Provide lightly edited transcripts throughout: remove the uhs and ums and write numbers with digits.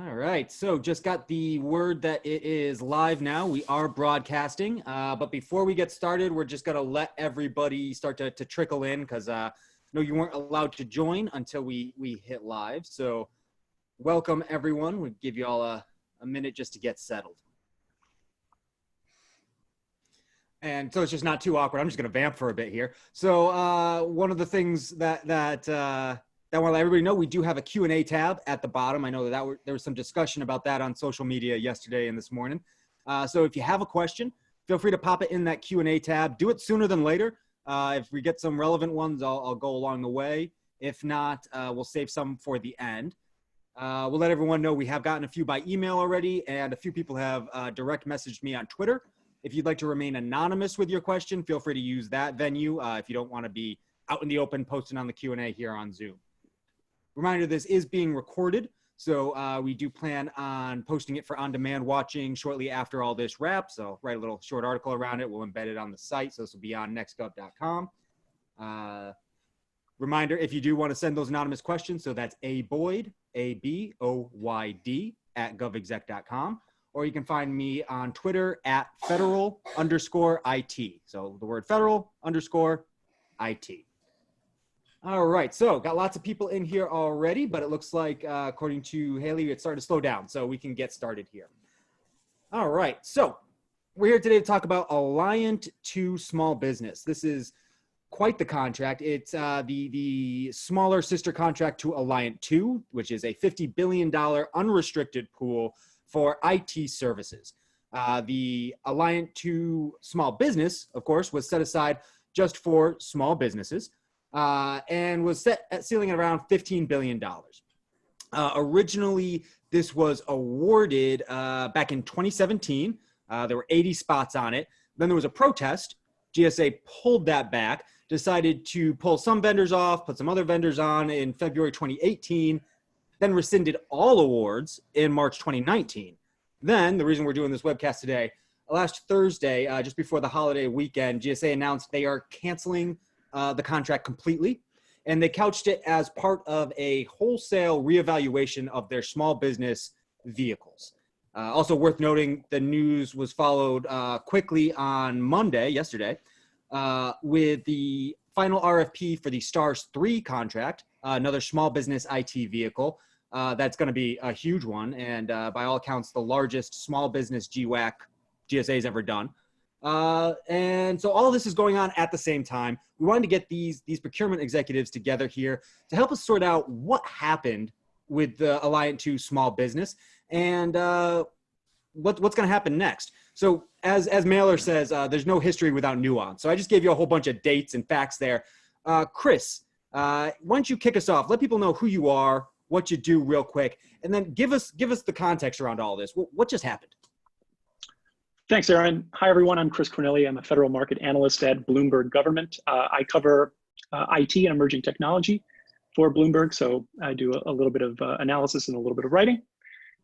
All right, so just got the word that it is live now. We are broadcasting, but before we get started, we're just gonna let everybody start to trickle in because no, you weren't allowed to join until we hit live. So welcome everyone. We'll give you all a minute just to get settled. And so it's just not too awkward. I'm just gonna vamp for a bit here. So one of the things that I want to let everybody know, we do have a Q&A tab at the bottom. I know that there was some discussion about that on social media yesterday and this morning. So if you have a question, feel free to pop it in that Q&A tab. Do it sooner than later. If we get some relevant ones, I'll go along the way. If not, we'll save some for the end. We'll let everyone know we have gotten a few by email already, and a few people have direct messaged me on Twitter. If you'd like to remain anonymous with your question, feel free to use that venue if you don't want to be out in the open posting on the Q&A here on Zoom. Reminder, this is being recorded, so we do plan on posting it for on-demand watching shortly after all this wraps. So write a little short article around it. We'll embed it on the site, so this will be on nextgov.com. Reminder, if you do want to send those anonymous questions, so that's aboyd, ABOYD, @govexec.com, or you can find me on Twitter at federal_IT. So the word federal_IT. All right, so got lots of people in here already, but it looks like, according to Haley, it's starting to slow down, so we can get started here. All right, so we're here today to talk about Alliant to small business. This is quite the contract. It's the smaller sister contract to Alliant 2, which is a $50 billion unrestricted pool for IT services. The Alliant to small business, of course, was set aside just for small businesses. And was set at ceiling at around $15 billion. Originally, this was awarded back in 2017. There were 80 spots on it. Then there was a protest. GSA pulled that back, decided to pull some vendors off, put some other vendors on in February 2018, then rescinded all awards in March 2019. Then, the reason we're doing this webcast today, last Thursday, just before the holiday weekend, GSA announced they are canceling the contract completely, and they couched it as part of a wholesale reevaluation of their small business vehicles. Also worth noting, the news was followed quickly on Monday, yesterday, with the final RFP for the STARS 3 contract, another small business IT vehicle. That's going to be a huge one, and by all accounts, the largest small business GWAC GSA has ever done. And so all of this is going on at the same time. We wanted to get these procurement executives together here to help us sort out what happened with the Alliant to small business and what's going to happen next. So as Mailer says, there's no history without nuance. So I just gave you a whole bunch of dates and facts there. Chris, why don't you kick us off? Let people know who you are, what you do real quick, and then give us the context around all this. What just happened? Thanks, Aaron. Hi, everyone. I'm Chris Cornillie. I'm a federal market analyst at Bloomberg Government. I cover IT and emerging technology for Bloomberg, so I do a little bit of analysis and a little bit of writing.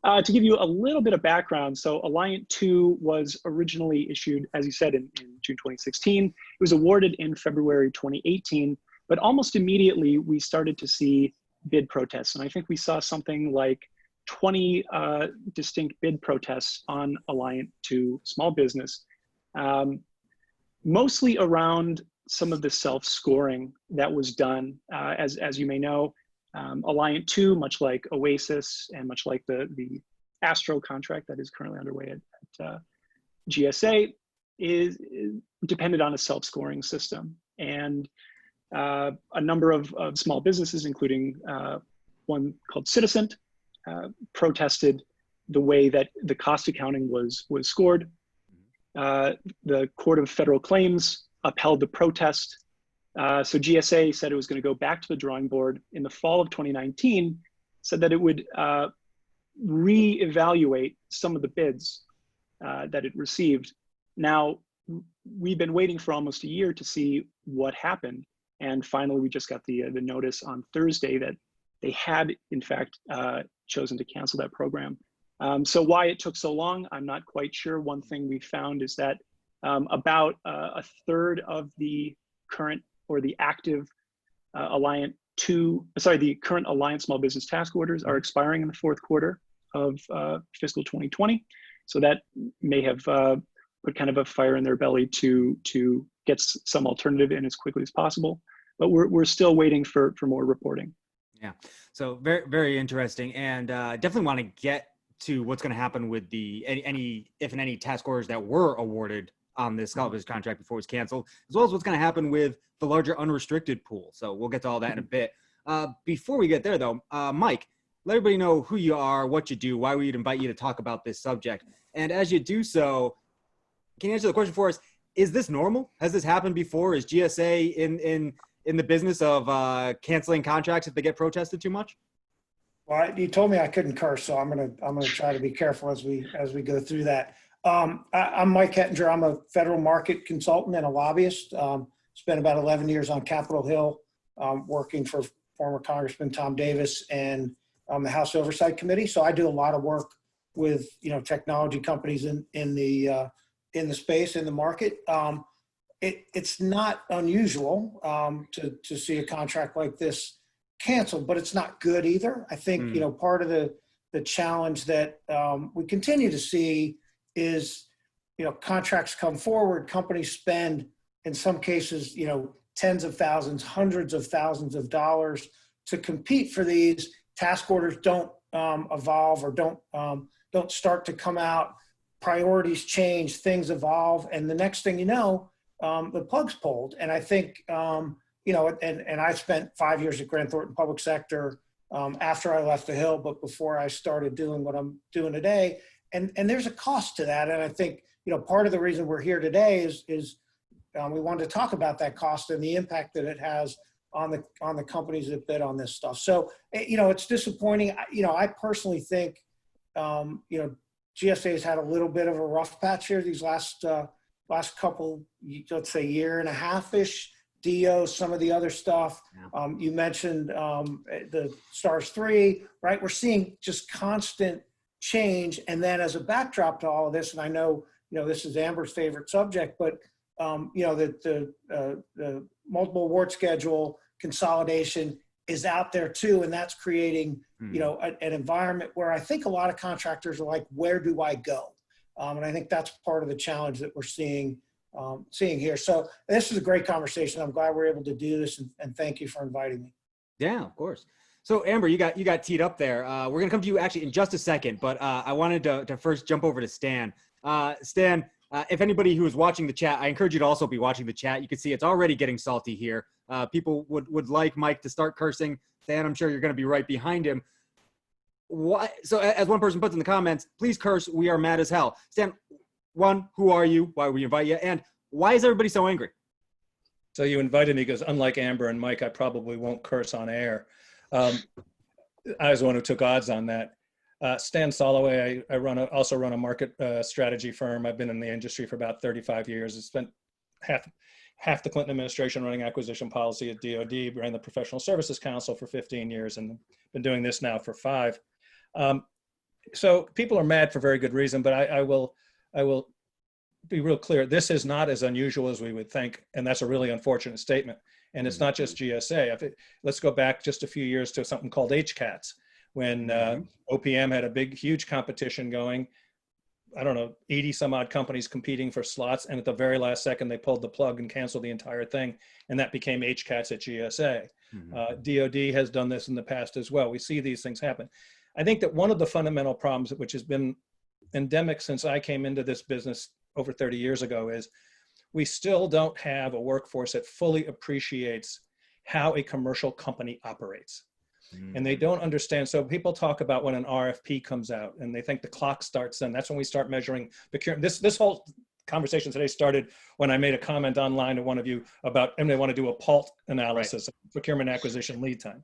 To give you a little bit of background, so Alliant 2 was originally issued, as you said, in June 2016. It was awarded in February 2018, but almost immediately we started to see bid protests. And I think we saw something like 20 distinct bid protests on Alliant to small business, mostly around some of the self-scoring that was done. As you may know, Alliant 2, much like Oasis and much like the Astro contract that is currently underway at GSA, is dependent on a self-scoring system. And a number of small businesses, including one called Citizen, protested the way that the cost accounting was scored. The Court of Federal Claims upheld the protest. So GSA said it was going to go back to the drawing board in the fall of 2019, said that it would reevaluate some of the bids that it received. Now, we've been waiting for almost a year to see what happened. And finally, we just got the notice on Thursday that they had, in fact, chosen to cancel that program. So why it took so long, I'm not quite sure. One thing we found is that about a third of the current or the active the current Alliant small business task orders are expiring in the fourth quarter of fiscal 2020. So that may have put kind of a fire in their belly to get some alternative in as quickly as possible. But we're still waiting for more reporting. Yeah, so very, very interesting, and definitely want to get to what's going to happen with the any task orders that were awarded on this Scottish contract before it was canceled, as well as what's going to happen with the larger unrestricted pool. So we'll get to all that in a bit. Before we get there, though, Mike, let everybody know who you are, what you do, why we'd invite you to talk about this subject. And as you do so, can you answer the question for us? Is this normal? Has this happened before? Is GSA in the business of canceling contracts if they get protested too much? Well, you told me I couldn't curse, so I'm gonna try to be careful as we go through that. I'm Mike Hettinger. I'm a federal market consultant and a lobbyist. Spent about 11 years on Capitol Hill, working for former Congressman Tom Davis and the House Oversight Committee. So I do a lot of work with technology companies in the space, in the market. It's not unusual to see a contract like this canceled, but it's not good either. I think part of the challenge that we continue to see is contracts come forward, companies spend in some cases tens of thousands, hundreds of thousands of dollars to compete for these. Task orders don't evolve or don't start to come out. Priorities change, things evolve, and the next thing you know, the plug's pulled. And I think and I spent 5 years at Grant Thornton Public Sector after I left the Hill, but before I started doing what I'm doing today. And there's a cost to that. And I think part of the reason we're here today is we wanted to talk about that cost and the impact that it has on the companies that bid on this stuff. So it's disappointing. I personally think GSA has had a little bit of a rough patch here these last couple, let's say year and a half-ish. DO, some of the other stuff. Yeah. You mentioned the STARS 3, right? We're seeing just constant change. And then as a backdrop to all of this, and I know, this is Amber's favorite subject, but the multiple award schedule consolidation is out there too. And that's creating, an environment where I think a lot of contractors are like, where do I go? And I think that's part of the challenge that we're seeing here. So this is a great conversation. I'm glad we're able to do this, and thank you for inviting me. Yeah, of course. So Amber, you got teed up there. We're gonna come to you actually in just a second, but I wanted to first jump over to Stan. Stan, if anybody who is watching the chat, I encourage you to also be watching the chat. You can see it's already getting salty here. People would like Mike to start cursing. Stan, I'm sure you're gonna be right behind him. So as one person puts in the comments, please curse, we are mad as hell. Stan, one, who are you? Why we invite you? And why is everybody so angry? So you invited me because unlike Amber and Mike, I probably won't curse on air. I was the one who took odds on that. Stan Soloway, I also run a market strategy firm. I've been in the industry for about 35 years. I spent half the Clinton administration running acquisition policy at DoD, ran the Professional Services Council for 15 years, and been doing this now for 5. So people are mad for very good reason, but I will be real clear. This is not as unusual as we would think, and that's a really unfortunate statement. And it's not just GSA. Let's go back just a few years to something called HCATS, when OPM had a huge competition going. I don't know, 80 some odd companies competing for slots, and at the very last second, they pulled the plug and canceled the entire thing, and that became HCATS at GSA. DoD has done this in the past as well. We see these things happen. I think that one of the fundamental problems, which has been endemic since I came into this business over 30 years ago, is we still don't have a workforce that fully appreciates how a commercial company operates. And they don't understand. So people talk about when an RFP comes out and they think the clock starts then. That's when we start measuring procurement. This whole conversation today started when I made a comment online to one of you about, and they want to do a PALT analysis, of procurement acquisition lead time.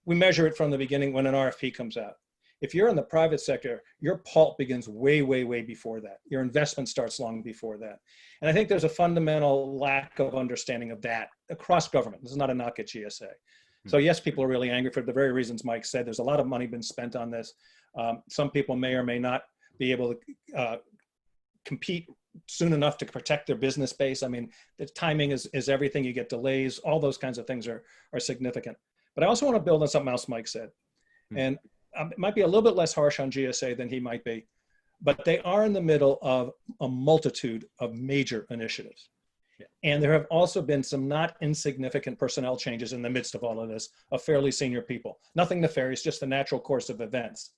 We measure it from the beginning when an RFP comes out. If you're in the private sector, your PALT begins way, way, way before that. Your investment starts long before that. And I think there's a fundamental lack of understanding of that across government. This is not a knock at GSA. So yes, people are really angry for the very reasons Mike said. There's a lot of money been spent on this. Some people may or may not be able to compete soon enough to protect their business base. I mean, the timing is everything. You get delays. All those kinds of things are significant. But I also want to build on something else Mike said. And it might be a little bit less harsh on GSA than he might be, but they are in the middle of a multitude of major initiatives. Yeah. And there have also been some not insignificant personnel changes in the midst of all of this, of fairly senior people. Nothing nefarious, just the natural course of events.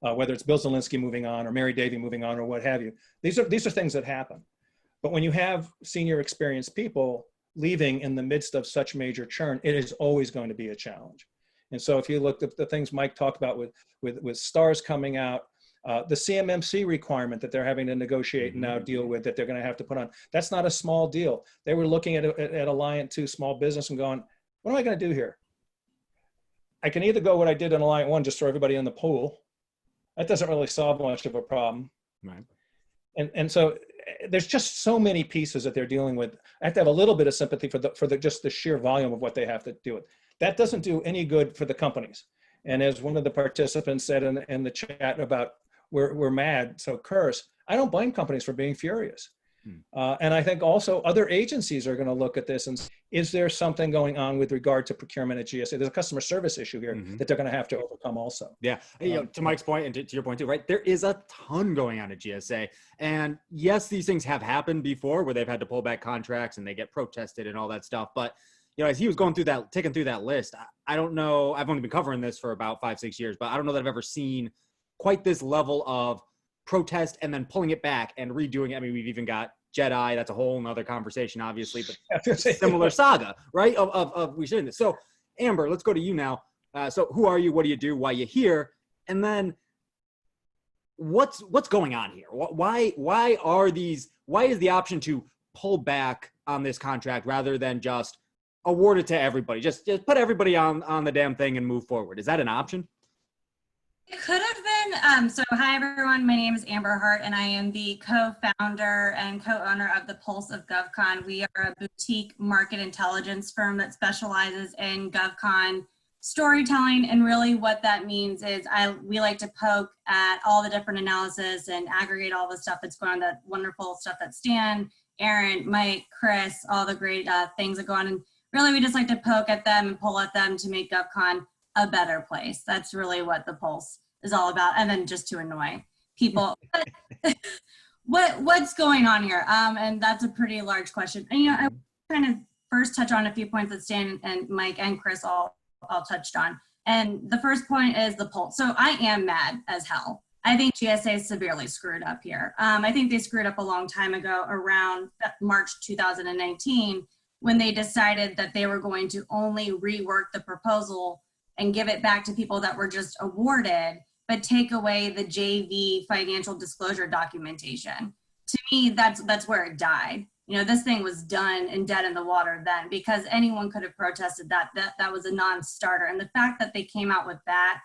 Whether it's Bill Zielinski moving on or Mary Davy moving on or what have you. These are things that happen. But when you have senior experienced people leaving in the midst of such major churn, it is always going to be a challenge. And so if you look at the things Mike talked about with stars coming out, the CMMC requirement that they're having to negotiate and now deal with, that they're going to have to put on, that's not a small deal. They were looking at Alliant 2 small business and going, what am I going to do here? I can either go what I did in Alliant 1, just throw everybody in the pool. That doesn't really solve much of a problem. Right. And so there's just so many pieces that they're dealing with. I have to have a little bit of sympathy for just the sheer volume of what they have to deal with. That doesn't do any good for the companies. And as one of the participants said in the chat about we're mad, so curse, I don't blame companies for being furious. And I think also other agencies are going to look at this and is there something going on with regard to procurement at GSA? There's a customer service issue here that they're going to have to overcome also. Yeah, to Mike's point and to your point too, right? There is a ton going on at GSA. And yes, these things have happened before where they've had to pull back contracts and they get protested and all that stuff. But as he was going through that, taking through that list, I don't know, I've only been covering this for about 5-6 years, but I don't know that I've ever seen quite this level of protest and then pulling it back and redoing it. I mean, we've even got Jedi, that's a whole nother conversation, obviously, but similar saga, right? Of we sharing this. So Amber, let's go to you now. So who are you? What do you do? Why are you here? And then what's going on here? Why is the option to pull back on this contract rather than just award it to everybody? Just put everybody on the damn thing and move forward. Is that an option? It could have been. So hi, everyone. My name is Amber Hart, and I am the co-founder and co-owner of the Pulse of GovCon. We are a boutique market intelligence firm that specializes in GovCon storytelling. And really what that means is we like to poke at all the different analysis and aggregate all the stuff that's going on, that wonderful stuff that Stan, Aaron, Mike, Chris, all the great things that go on. And really, we just like to poke at them and pull at them to make GovCon a better place. That's really what the Pulse is all about. And then just to annoy people. What's going on here? And that's a pretty large question. And, I kind of first touch on a few points that Stan and Mike and Chris all touched on. And the first point is the Pulse. So I am mad as hell. I think GSA is severely screwed up here. I think they screwed up a long time ago, around March 2019, when they decided that they were going to only rework the proposal and give it back to people that were just awarded, but take away the JV financial disclosure documentation. To me, that's where it died. This thing was done and dead in the water then, because anyone could have protested that. That was a non-starter. And the fact that they came out with that,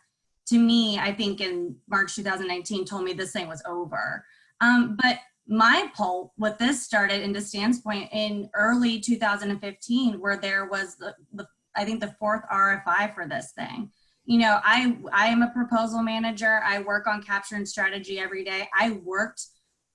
to me, I think in March 2019 told me this thing was over. But my poll with this started, into Stan's point, in early 2015, where there was I think the 4th RFI for this thing. I am a proposal manager. I work on capture and strategy every day. I worked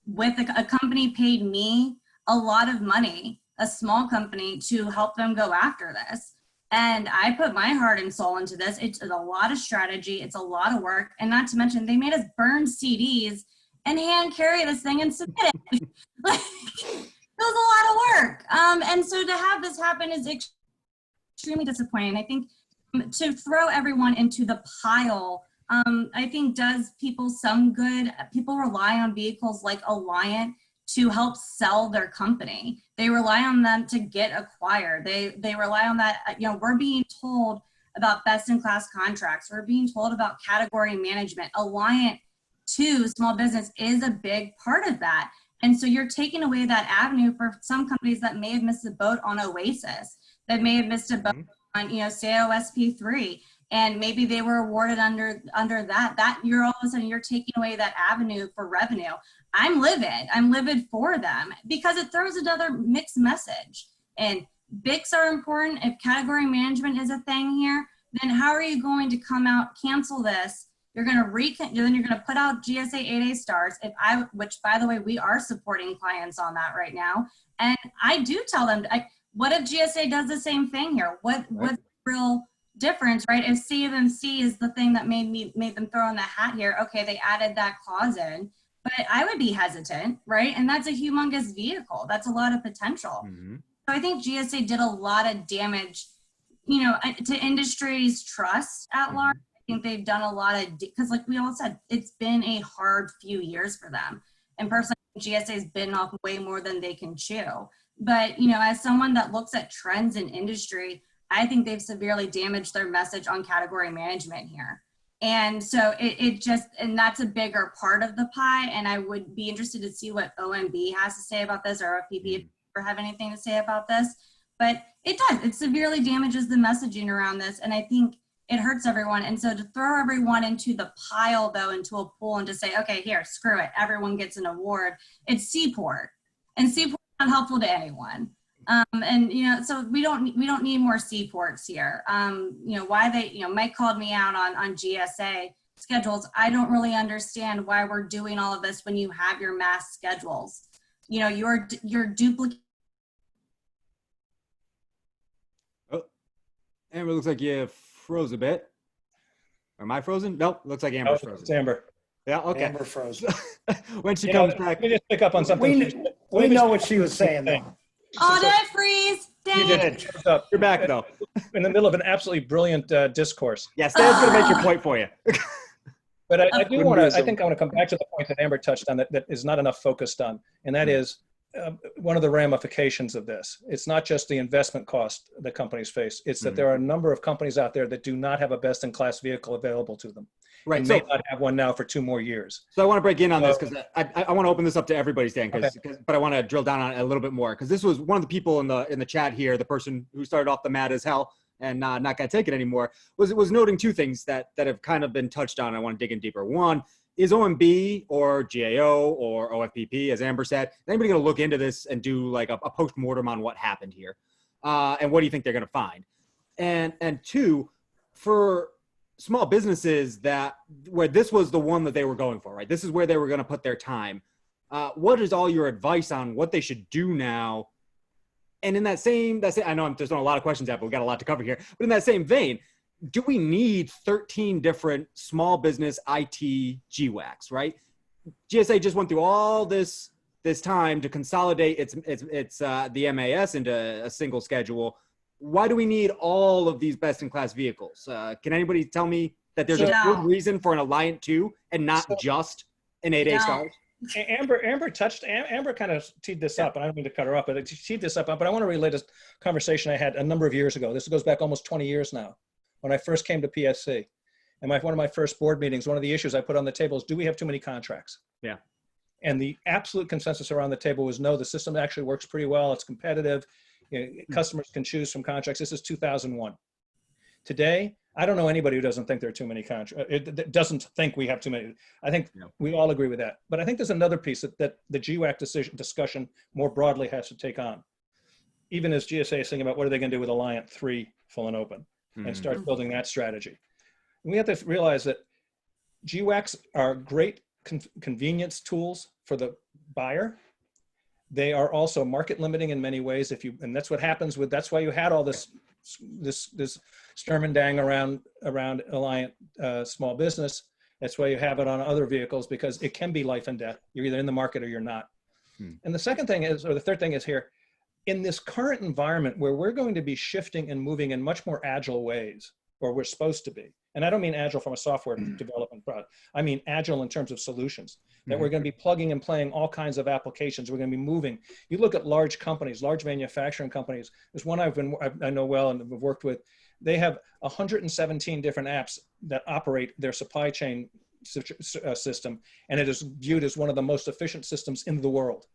with a company, paid me a lot of money, a small company, to help them go after this. And I put my heart and soul into this. It's a lot of strategy. It's a lot of work. And not to mention, they made us burn CDs and hand carry this thing and submit it. It was a lot of work. And so to have this happen is extremely disappointing. I think to throw everyone into the pile, I think does people some good. People rely on vehicles like Alliant to help sell their company. They rely on them to get acquired. They rely on that. We're being told about best-in-class contracts. We're being told about category management. Alliant to small business is a big part of that. And so you're taking away that avenue for some companies that may have missed the boat on Oasis, that may have missed a boat on, COSP3, and maybe they were awarded under that you're all of a sudden you're taking away that avenue for revenue. I'm livid for them, because it throws another mixed message. And BICs are important. If category management is a thing here, then how are you going to come out, cancel this? You're going to put out GSA 8A stars, which by the way, we are supporting clients on that right now. And I do tell them, what if GSA does the same thing here? What's real difference, right? If CMMC is the thing that made them throw in the hat here, okay, they added that clause in, but I would be hesitant, right? And that's a humongous vehicle. That's a lot of potential. Mm-hmm. So I think GSA did a lot of damage, to industry's trust at large. I think they've done a lot of, because like we all said, it's been a hard few years for them. And personally, GSA has bitten off way more than they can chew. But, as someone that looks at trends in industry, I think they've severely damaged their message on category management here. And so and that's a bigger part of the pie. And I would be interested to see what OMB has to say about this, or OPP have anything to say about this. But it severely damages the messaging around this. And I think it hurts everyone. And so to throw everyone into the pile, though, into a pool and to say, okay, here, screw it, everyone gets an award. It's Seaport, and Seaport's not helpful to anyone. So we don't need more Seaports here. Mike called me out on GSA schedules. I don't really understand why we're doing all of this when you have your mass schedules. You're duplicating. Oh, Amber, looks like you froze a bit. Am I frozen? Nope, looks like Amber's frozen. It's Amber. Yeah, okay. Amber froze. When she comes back. Let me just pick up on something. We know what she was saying, though. Oh, did I freeze? Dang. You did. You're back, though. In the middle of an absolutely brilliant discourse. Yeah, Stan's going to make your point for you. But I think I want to come back to the point that Amber touched on that is not enough focused on, and that is one of the ramifications of this. It's not just the investment cost that companies face. It's that there are a number of companies out there that do not have a best-in-class vehicle available to them. Right. And may not have one now for 2 more years. So I want to break in on this because I want to open this up to everybody, Stan, but I want to drill down on it a little bit more, because this was one of the people in the chat here, the person who started off the mad as hell and not going to take it anymore, was noting 2 things that have kind of been touched on. I want to dig in deeper. One, is OMB or GAO or OFPP, as Amber said, is anybody going to look into this and do like a post-mortem on what happened here? And what do you think they're going to find? And 2, for small businesses where this was the one that they were going for, right? This is where they were going to put their time. What is all your advice on what they should do now? And in that same, I know I'm just throwing a lot of questions out, but we've got a lot to cover here. But in that same vein, do we need 13 different small business IT GWACs, right? GSA just went through all this time to consolidate its the MAS into a single schedule. Why do we need all of these best-in-class vehicles? Can anybody tell me that there's a good reason for an Alliant 2 and not just an 8A stars? Amber kind of teed this up, and I don't mean to cut her up, but she teed this up. But I want to relate a conversation I had a number of years ago. This goes back almost 20 years now, when I first came to PSC. And one of my first board meetings, one of the issues I put on the table is, do we have too many contracts? Yeah. And the absolute consensus around the table was, no, the system actually works pretty well. It's competitive. Customers can choose from contracts. This is 2001. Today, I don't know anybody who doesn't think there are too many contracts. It doesn't think we have too many. I think we all agree with that. But I think there's another piece that the GWAC discussion more broadly has to take on. Even as GSA is thinking about what are they going to do with Alliant 3 full and open, and start building that strategy. And we have to realize that GWACs are great convenience tools for the buyer. They are also market limiting in many ways. And that's what happens that's why you had all this Sturm and Dang around Alliant small business. That's why you have it on other vehicles, because it can be life and death. You're either in the market or you're not. And the third thing is here, in this current environment where we're going to be shifting and moving in much more agile ways, or we're supposed to be. And I don't mean agile from a software development product. I mean agile in terms of solutions, that we're going to be plugging and playing all kinds of applications. We're going to be moving. You look at large companies, large manufacturing companies. There's one I know well and have worked with. They have 117 different apps that operate their supply chain system, and it is viewed as one of the most efficient systems in the world.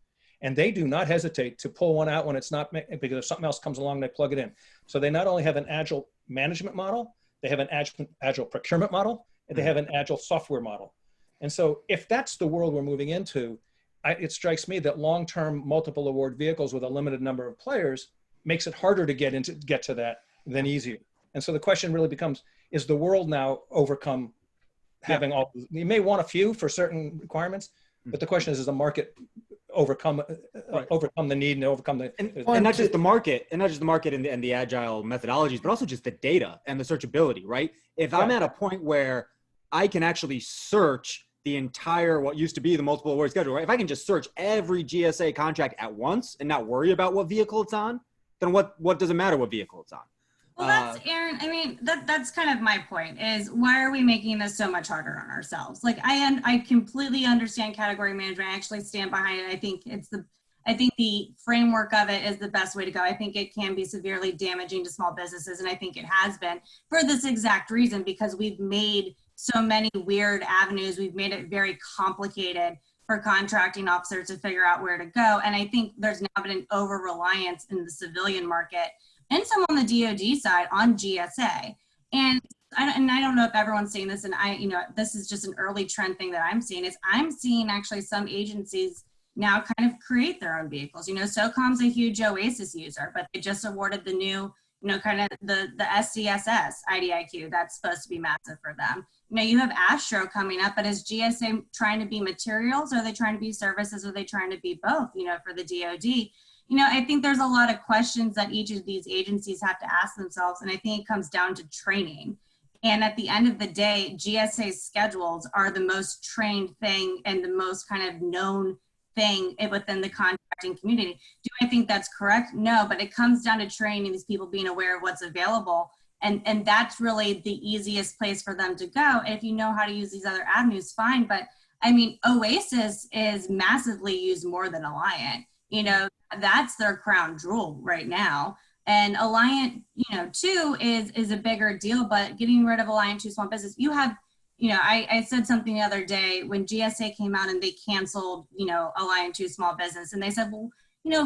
And they do not hesitate to pull one out when it's not, because if something else comes along, they plug it in. So they not only have an agile management model, they have an agile procurement model, and they have an agile software model. And so if that's the world we're moving into, it strikes me that long-term multiple award vehicles with a limited number of players makes it harder to get to that than easier. And so the question really becomes, is the world now overcome having all, you may want a few for certain requirements, but the question is the market overcome Right. overcome the need and overcome the. And not just the market, and the agile methodologies, but also just the data and the searchability, right? If I'm Right. at a point where I can actually search the entire, what used to be the multiple award schedule, right? If I can just search every GSA contract at once and not worry about what vehicle it's on, then what does it matter what vehicle it's on? Well, that's Aaron. I mean, that's kind of my point is why are we making this so much harder on ourselves? Like I completely understand category management. I actually stand behind it. I think the framework of it is the best way to go. I think it can be severely damaging to small businesses. And I think it has been for this exact reason, because we've made so many weird avenues. We've made it very complicated for contracting officers to figure out where to go. And I think there's now been an over-reliance in the civilian market and some on the DoD side on GSA. And I don't know if everyone's seeing this, and this is just an early trend thing that I'm seeing, is I'm seeing actually some agencies now kind of create their own vehicles. SOCOM's a huge Oasis user, but they just awarded the new, kind of the SCSS IDIQ. That's supposed to be massive for them. You have Astro coming up, but is GSA trying to be materials? Are they trying to be services? Are they trying to be both, for the DoD? I think there's a lot of questions that each of these agencies have to ask themselves. And I think it comes down to training. And at the end of the day, GSA schedules are the most trained thing and the most kind of known thing within the contracting community. Do I think that's correct? No, but it comes down to training these people, being aware of what's available. And that's really the easiest place for them to go. And if you know how to use these other avenues, fine. But I mean, Oasis is massively used more than Alliant. That's their crown jewel right now. And Alliant, too, is a bigger deal, but getting rid of Alliant 2 small business, you have, I said something the other day when GSA came out and they canceled, Alliant 2 small business. And they said, well,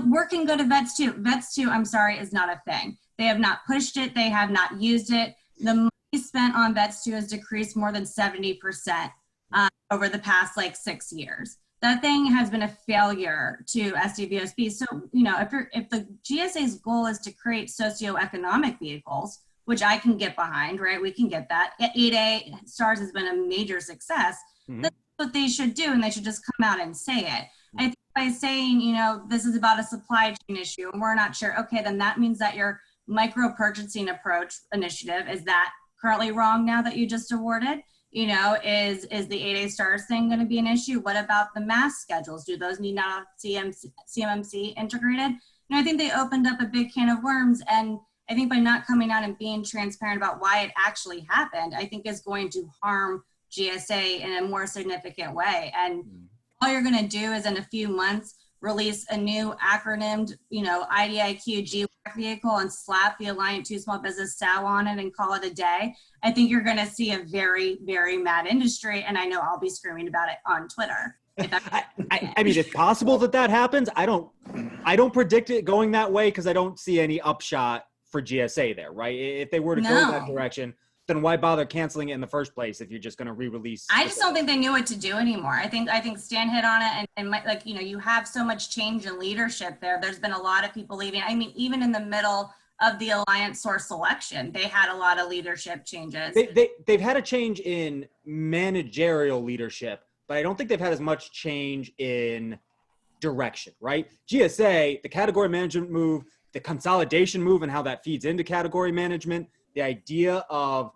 work can go to Vets 2. Vets 2, I'm sorry, is not a thing. They have not pushed it. They have not used it. The money spent on Vets 2 has decreased more than 70% over the past 6 years. That thing has been a failure to SDVOSB. So, if the GSA's goal is to create socioeconomic vehicles, which I can get behind, right? We can get that. 8A STARS has been a major success. Mm-hmm. That's what they should do, and they should just come out and say it. I think by saying, this is about a supply chain issue, and we're not sure, okay, then that means that your micro purchasing approach initiative, is that currently wrong now that you just awarded? Is the 8A STARS thing going to be an issue? What about the mass schedules? Do those need now CMMC integrated? I think they opened up a big can of worms, and I think by not coming out and being transparent about why it actually happened, I think is going to harm GSA in a more significant way. And all you're going to do is in a few months release a new acronymed, IDIQ GWAC vehicle and slap the Alliant 2 small business SAW on it and call it a day. I think you're going to see a very, very mad industry. And I know I'll be screaming about it on Twitter. I mean, it's possible that happens. I don't predict it going that way because I don't see any upshot for GSA there, right? If they were to go that direction, then why bother canceling it in the first place if you're just going to re-release? I just don't think they knew what to do anymore. I think Stan hit on it, and you have so much change in leadership there. There's been a lot of people leaving. I mean, even in the middle of the Alliant source selection, they had a lot of leadership changes. They've had a change in managerial leadership, but I don't think they've had as much change in direction, right? GSA, the category management move, the consolidation move and how that feeds into category management, the idea of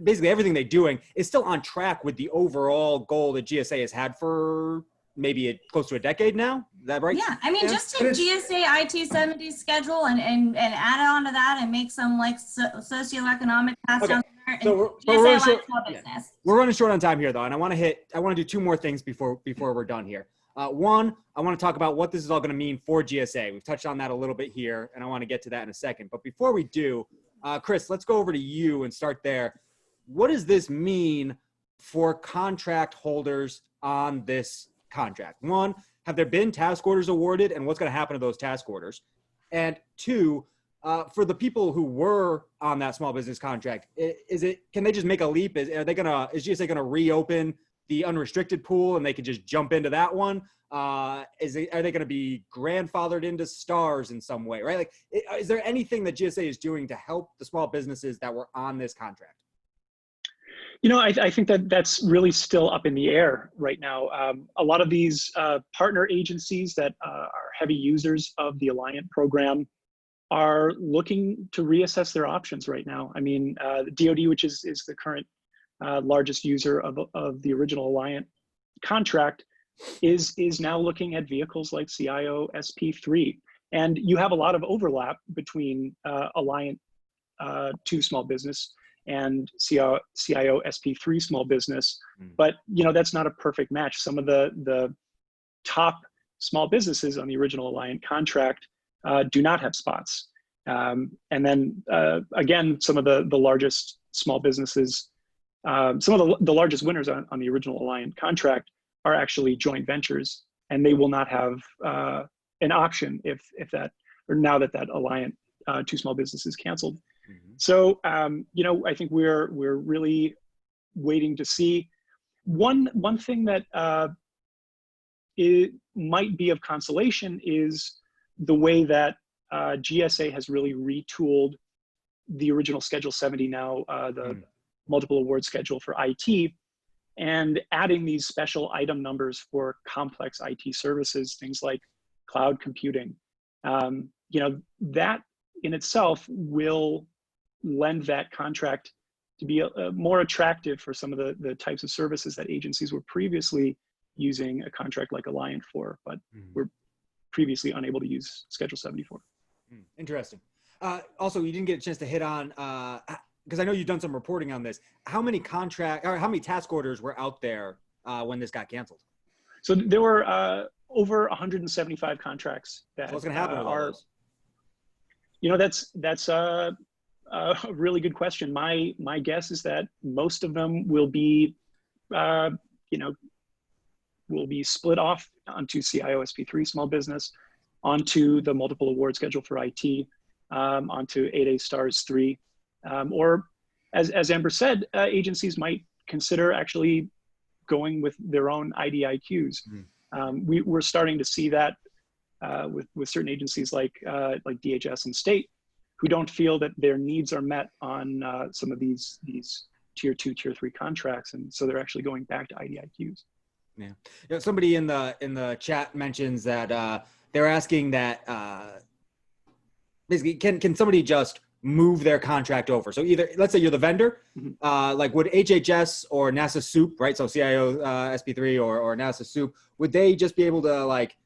basically everything they're doing is still on track with the overall goal that GSA has had for maybe close to a decade now. Is that right? Yeah, I mean, just take GSA IT-70 schedule and add it onto that and make some socioeconomic pass down there. So we're running short on time here, though, and I want to do two more things before we're done here. One, I want to talk about what this is all going to mean for GSA. We've touched on that a little bit here, and I want to get to that in a second. But before we do, Chris, let's go over to you and start there. What does this mean for contract holders on this contract? One, have there been task orders awarded, and what's going to happen to those task orders? And two, for the people who were on that small business contract, can they just make a leap? Is GSA going to reopen the unrestricted pool and they can just jump into that one? Are they going to be grandfathered into STARS in some way, right? Is there anything that GSA is doing to help the small businesses that were on this contract? I think that that's really still up in the air right now. A lot of these partner agencies that are heavy users of the Alliant program are looking to reassess their options right now. I mean, the DoD, which is the current largest user of the original Alliant contract, is now looking at vehicles like CIO SP3. And you have a lot of overlap between Alliant 2 small business and CIO SP3 small business, but that's not a perfect match. Some of the top small businesses on the original Alliant contract do not have spots. And then again, some of the largest small businesses, some of the largest winners on the original Alliant contract are actually joint ventures, and they will not have an option if that, or now that Alliant 2 small business is canceled. So, I think we're really waiting to see. One thing that it might be of consolation is the way that GSA has really retooled the original Schedule 70 now, the multiple award schedule for IT, and adding these special item numbers for complex IT services, things like cloud computing. That in itself will lend that contract to be more attractive for some of the types of services that agencies were previously using a contract like Alliant for, but were previously unable to use Schedule 74. Interesting. Also, you didn't get a chance to hit on, because I know you've done some reporting on this. How many task orders were out there when this got canceled? So there were over 175 contracts that What's going to happen with all those? That's a really good question. My guess is that most of them will be, will be split off onto CIO SP3 small business, onto the multiple award schedule for IT, onto 8A stars 3, or as Amber said, agencies might consider actually going with their own IDIQs. We're starting to see that with certain agencies like DHS and state, who don't feel that their needs are met on some of these tier 2, tier 3 contracts, and so they're actually going back to IDIQs. Yeah. Somebody in the chat mentions that they're asking that basically can somebody just move their contract over? So either, let's say you're the vendor, like would HHS or NASA SOUP, right? So CIO SP3 or NASA SOUP, would they just be able to like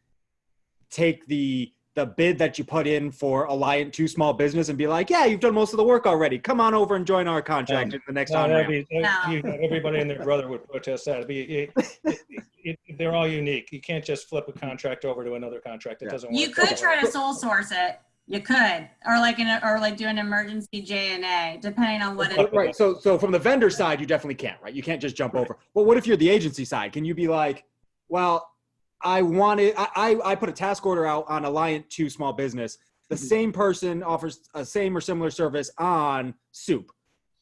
take the bid that you put in for Alliant 2 small business and be like, yeah, you've done most of the work already. Come on over and join our contract in the next on-ramp. Everybody and their brother would protest that. They're all unique. You can't just flip a contract over to another contract. It doesn't work. You could try to sole source it. You could, or like do an emergency J&A, depending on what it is. Right. So from the vendor side, you definitely can't, right? You can't just jump over. Well, what if you're the agency side? Can you be like, well, I put a task order out on Alliant 2 small business. The same person offers a same or similar service on SOUP.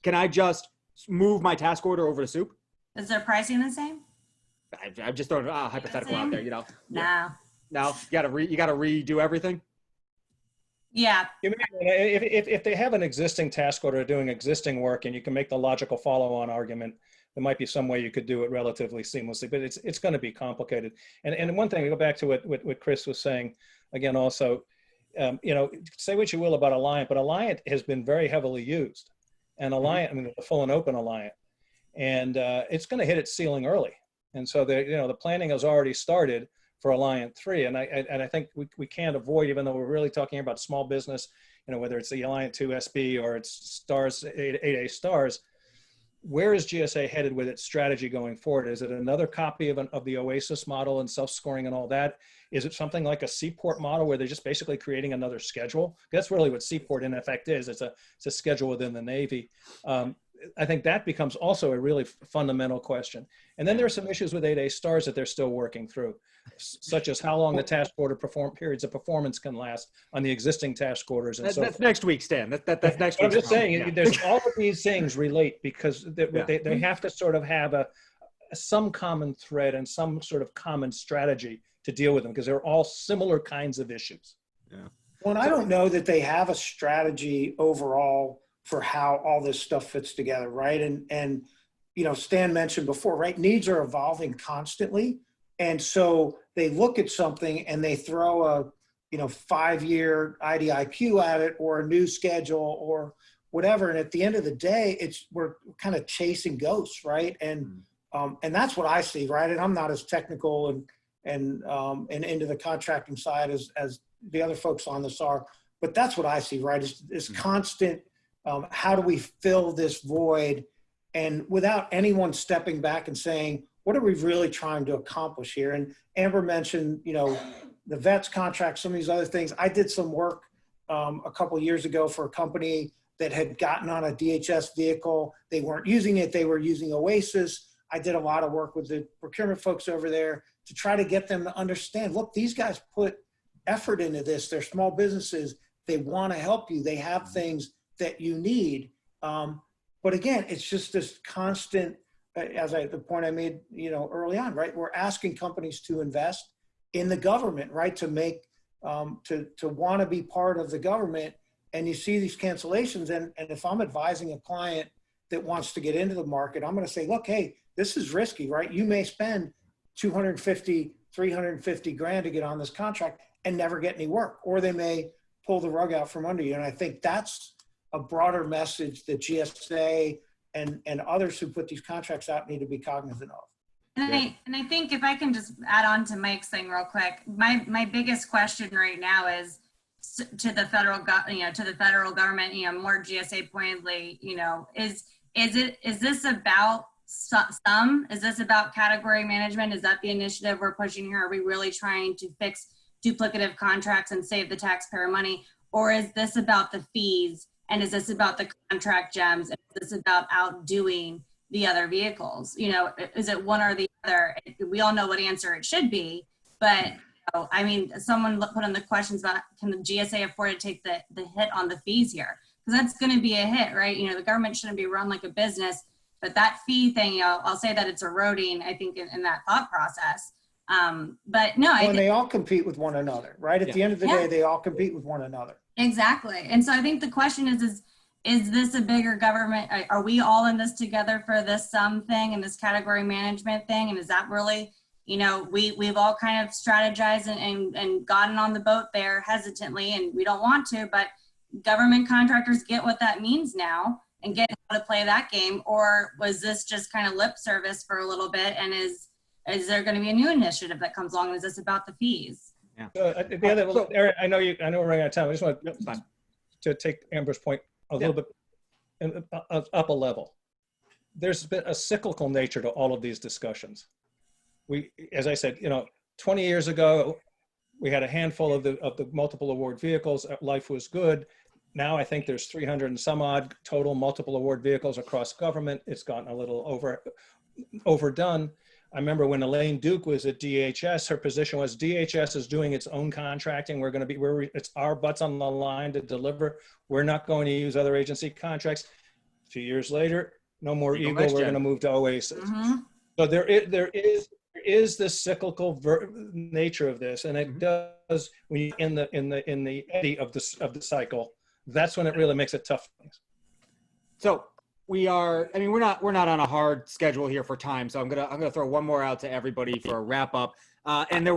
Can I just move my task order over to SOUP? Is their pricing the same? I'm just throwing a hypothetical out there, No. No, you gotta redo everything. Yeah. If they have an existing task order doing existing work and you can make the logical follow-on argument, there might be some way you could do it relatively seamlessly, but it's going to be complicated. And one thing, to go back to what Chris was saying, again, also, say what you will about Alliant, but Alliant has been very heavily used. And Alliant, I mean, the full and open Alliant, and it's going to hit its ceiling early. And so the planning has already started for Alliant 3. And I think we can't avoid, even though we're really talking about small business, whether it's the Alliant 2 SB or it's stars, 8A stars, where is GSA headed with its strategy going forward? Is it another copy of the Oasis model and self-scoring and all that? Is it something like a Seaport model where they're just basically creating another schedule? That's really what Seaport in effect is. It's a schedule within the Navy. I think that becomes also a really fundamental question. And then there are some issues with 8A stars that they're still working through, such as how long the task order periods of performance can last on the existing task orders. And that's next week, Stan. That's next week. I'm just saying, there's all of these things relate because they have to sort of have some common thread and some sort of common strategy to deal with them because they're all similar kinds of issues. Yeah. Well, and I don't know that they have a strategy overall for how all this stuff fits together, right? And Stan mentioned before, right? Needs are evolving constantly. And so they look at something and they throw a, 5-year IDIQ at it, or a new schedule or whatever. And at the end of the day, we're kind of chasing ghosts, right? And that's what I see, right? And I'm not as technical and into the contracting side as the other folks on this are, but that's what I see, right? Is constant, how do we fill this void, and without anyone stepping back and saying, what are we really trying to accomplish here? And Amber mentioned, the vets contract, some of these other things. I did some work a couple of years ago for a company that had gotten on a DHS vehicle. They weren't using it. They were using Oasis. I did a lot of work with the procurement folks over there to try to get them to understand, look, these guys put effort into this. They're small businesses. They want to help you. They have things that you need. But again, it's just this constant, the point I made, early on, right? We're asking companies to invest in the government, right? To make, to want to be part of the government. And you see these cancellations. And if I'm advising a client that wants to get into the market, I'm going to say, look, hey, this is risky, right? You may spend 250, 350 grand to get on this contract and never get any work, or they may pull the rug out from under you. And I think that's a broader message that GSA and others who put these contracts out need to be cognizant of. And I think if I can just add on to Mike's thing real quick, my biggest question right now is to the federal government, more GSA pointedly, is this about is this about category management? Is that the initiative we're pushing here? Are we really trying to fix duplicative contracts and save the taxpayer money? Or is this about the fees? And is this about the contract gems? And is this about outdoing the other vehicles? Is it one or the other? We all know what answer it should be, but someone put in the questions about, can the GSA afford to take the hit on the fees here? Because that's going to be a hit, right? The government shouldn't be run like a business, but that fee thing, I'll say that it's eroding, I think, in that thought process. But no, when they all compete with one another, right? At the end of the day, they all compete with one another. Exactly. And so I think the question is this a bigger government? Are we all in this together for this sum thing and this category management thing? And is that really, we've all kind of strategized and gotten on the boat there hesitantly, and we don't want to, but government contractors get what that means now and get how to play that game. Or was this just kind of lip service for a little bit? And is there going to be a new initiative that comes along? Is this about the fees? Yeah. Eric, I know we're running out of time. I just want to take Amber's point a little bit up a level. There's been a cyclical nature to all of these discussions. As I said, 20 years ago, we had a handful of the multiple award vehicles. Life was good. Now I think there's 300 and some odd total multiple award vehicles across government. It's gotten a little overdone. I remember when Elaine Duke was at DHS, her position was DHS is doing its own contracting. We're going to be it's our butts on the line to deliver. We're not going to use other agency contracts. A few years later, no more Eagle. We're going to move to Oasis. Mm-hmm. So there is this cyclical nature of this, and it does when you in the eddy of the cycle. That's when it really makes it tough. So we're not on a hard schedule here for time. So I'm gonna throw one more out to everybody for a wrap up. And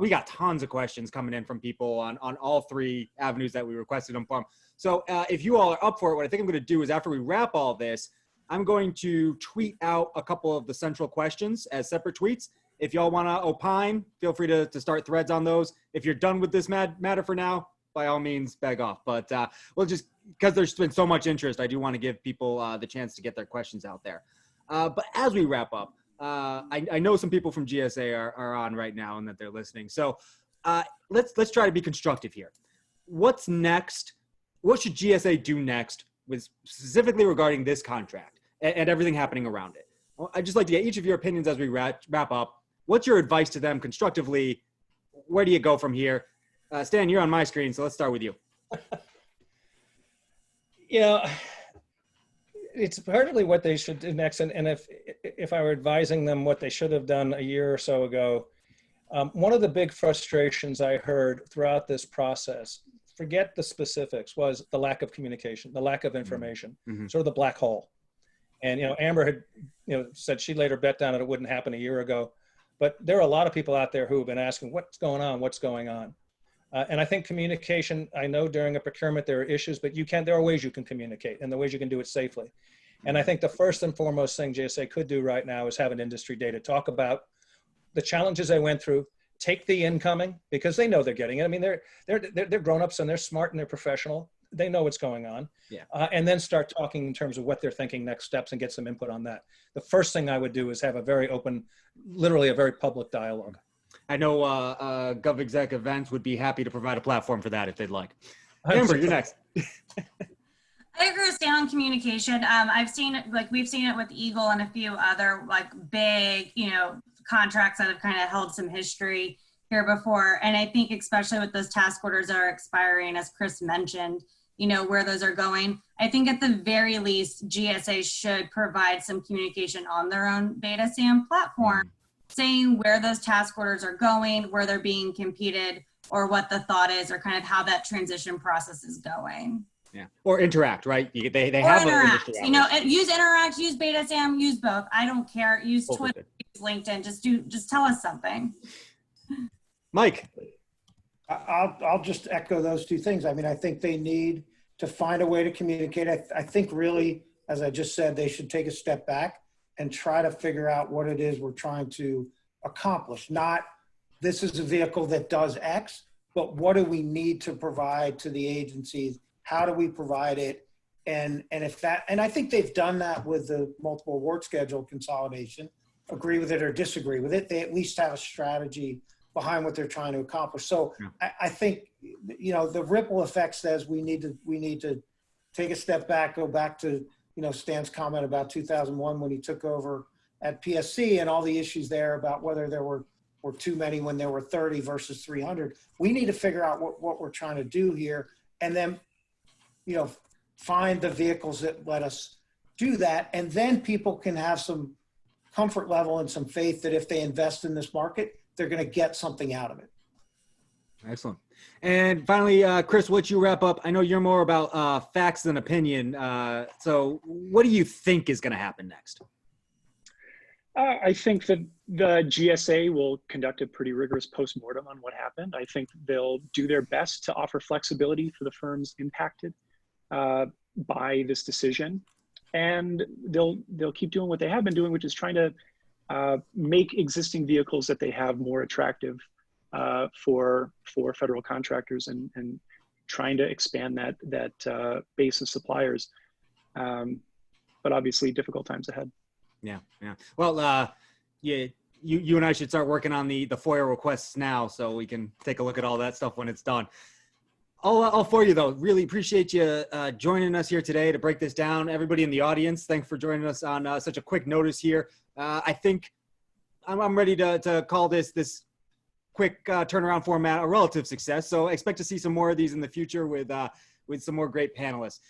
we got tons of questions coming in from people on all three avenues that we requested them from. So if you all are up for it, what I think I'm going to do is after we wrap all this, I'm going to tweet out a couple of the central questions as separate tweets. If y'all want to opine, feel free to start threads on those. If you're done with this matter for now, by all means, beg off. But we'll just, because there's been so much interest, I do want to give people the chance to get their questions out there. But as we wrap up, I know some people from GSA are on right now and that they're listening. So let's try to be constructive here. What's next? What should GSA do next with specifically regarding this contract and everything happening around it? Well, I'd just like to get each of your opinions as we wrap up. What's your advice to them constructively? Where do you go from here? Stan, you're on my screen, so let's start with you. It's partly what they should do next. And if I were advising them what they should have done a year or so ago, one of the big frustrations I heard throughout this process, forget the specifics, was the lack of communication, the lack of information, sort of the black hole. And, Amber had, said she laid her bet down that it wouldn't happen a year ago. But there are a lot of people out there who have been asking, what's going on? What's going on? And I think communication, I know during a procurement there are issues, but there are ways you can communicate and the ways you can do it safely. And I think the first and foremost thing GSA could do right now is have an industry day to talk about the challenges they went through, take the incoming, because they know they're getting it. I mean, they're grown-ups and they're smart and they're professional. They know what's going on. Yeah. And then start talking in terms of what they're thinking next steps and get some input on that. The first thing I would do is have a very open, literally a very public dialogue. I know GovExec events would be happy to provide a platform for that if they'd like. Amber, you're next. I agree with Stan on communication. I've seen it, we've seen it with Eagle and a few other big, contracts that have kind of held some history here before. And I think especially with those task orders that are expiring, as Chris mentioned, where those are going. I think at the very least, GSA should provide some communication on their own Beta SAM platform, saying where those task orders are going, where they're being competed, or what the thought is, or kind of how that transition process is going. Yeah, or Interact, right? They or have Interact. industry Use Interact, use Beta SAM, use both. I don't care. Use both Twitter, use LinkedIn. Just tell us something. Mike. I'll just echo those two things. I mean, I think they need to find a way to communicate. I think really, as I just said, they should take a step back and try to figure out what it is we're trying to accomplish. Not this is a vehicle that does X, but what do we need to provide to the agencies? How do we provide it? And I think they've done that with the multiple award schedule consolidation, agree with it or disagree with it. They at least have a strategy behind what they're trying to accomplish. So yeah. I think, the ripple effect says we need to take a step back, go back to, Stan's comment about 2001 when he took over at PSC and all the issues there about whether there were too many when there were 30 versus 300. We need to figure out what we're trying to do here, and then, find the vehicles that let us do that. And then people can have some comfort level and some faith that if they invest in this market, they're going to get something out of it. Excellent. And finally, Chris, what you wrap up? I know you're more about facts than opinion. So what do you think is going to happen next? I think that the GSA will conduct a pretty rigorous postmortem on what happened. I think they'll do their best to offer flexibility for the firms impacted by this decision. And they'll keep doing what they have been doing, which is trying to make existing vehicles that they have more attractive for federal contractors and trying to expand that base of suppliers. But obviously difficult times ahead. Yeah. Well, you and I should start working on the FOIA requests now so we can take a look at all that stuff when it's done. All for you, though. Really appreciate you joining us here today to break this down. Everybody in the audience, thanks for joining us on such a quick notice here. I think I'm ready to call this quick turnaround format a relative success. So expect to see some more of these in the future with some more great panelists.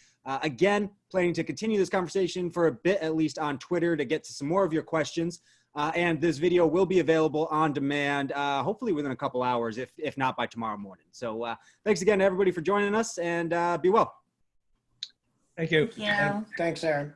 Again, planning to continue this conversation for a bit, at least on Twitter, to get to some more of your questions. And this video will be available on demand, hopefully within a couple hours, if not by tomorrow morning. So thanks again to everybody for joining us, and be well. Thank you. Yeah. Thanks, Aaron.